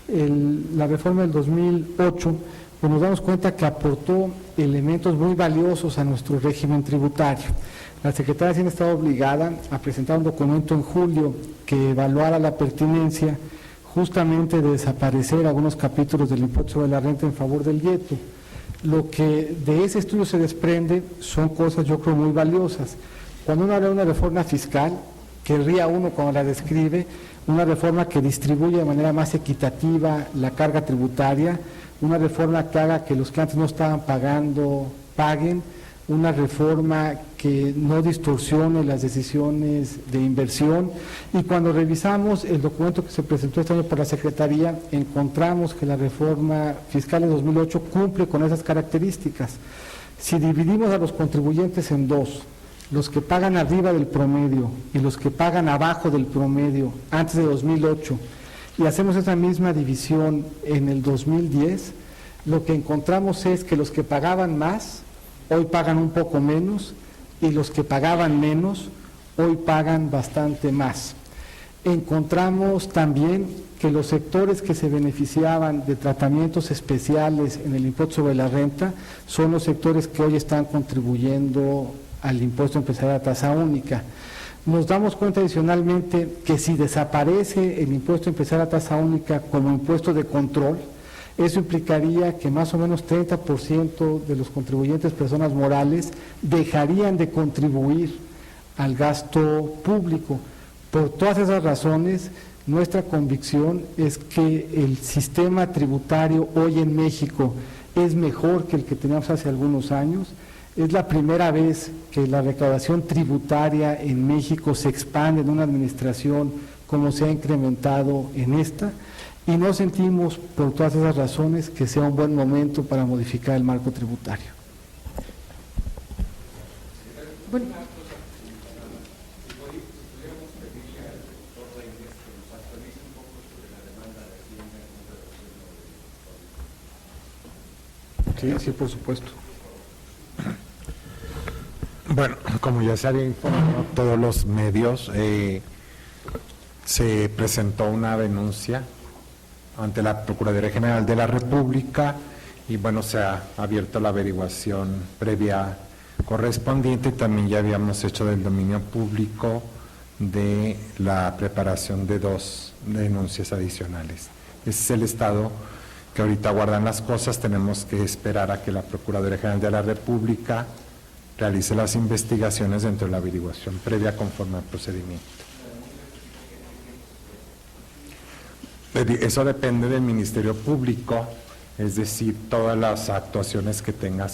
la reforma del 2008, pues nos damos cuenta que aportó elementos muy valiosos a nuestro régimen tributario. La Secretaría de Hacienda estaba obligada a presentar un documento en julio que evaluara la pertinencia justamente de desaparecer algunos capítulos del impuesto sobre la renta en favor del IETU. Lo que de ese estudio se desprende son cosas, yo creo, muy valiosas. Cuando uno habla de una reforma fiscal, querría uno, cuando la describe, una reforma que distribuya de manera más equitativa la carga tributaria, una reforma que haga que los que antes no estaban pagando paguen, una reforma que no distorsione las decisiones de inversión. Y cuando revisamos el documento que se presentó este año por la Secretaría, encontramos que la reforma fiscal de 2008 cumple con esas características. Si dividimos a los contribuyentes en dos, los que pagan arriba del promedio y los que pagan abajo del promedio antes de 2008, y hacemos esa misma división en el 2010, lo que encontramos es que los que pagaban más hoy pagan un poco menos y los que pagaban menos hoy pagan bastante más. Encontramos también que los sectores que se beneficiaban de tratamientos especiales en el impuesto sobre la renta son los sectores que hoy están contribuyendo al impuesto empresarial a tasa única. Nos damos cuenta adicionalmente que si desaparece el impuesto empresarial a tasa única como impuesto de control, eso implicaría que más o menos 30% de los contribuyentes personas morales dejarían de contribuir al gasto público. Por todas esas razones, nuestra convicción es que el sistema tributario hoy en México es mejor que el que teníamos hace algunos años. Es la primera vez que la recaudación tributaria en México se expande en una administración como se ha incrementado en esta, y no sentimos, por todas esas razones, que sea un buen momento para modificar el marco tributario. Bueno. Sí, por supuesto. Bueno, como ya se había informado todos los medios, se presentó una denuncia ante la Procuraduría General de la República y bueno, se ha abierto la averiguación previa correspondiente y también ya habíamos hecho del dominio público de la preparación de 2 denuncias adicionales. Ese es el estado que ahorita guardan las cosas. Tenemos que esperar a que la Procuraduría General de la República realice las investigaciones dentro de la averiguación previa conforme al procedimiento. Eso depende del Ministerio Público, es decir, todas las actuaciones que tenga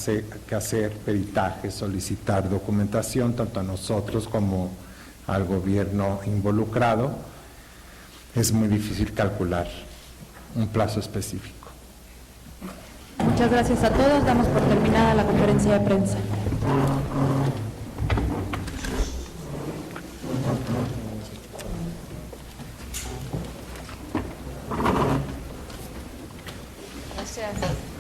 que hacer, peritaje, solicitar documentación, tanto a nosotros como al gobierno involucrado, es muy difícil calcular un plazo específico. Muchas gracias a todos. Damos por terminada la conferencia de prensa. Gracias.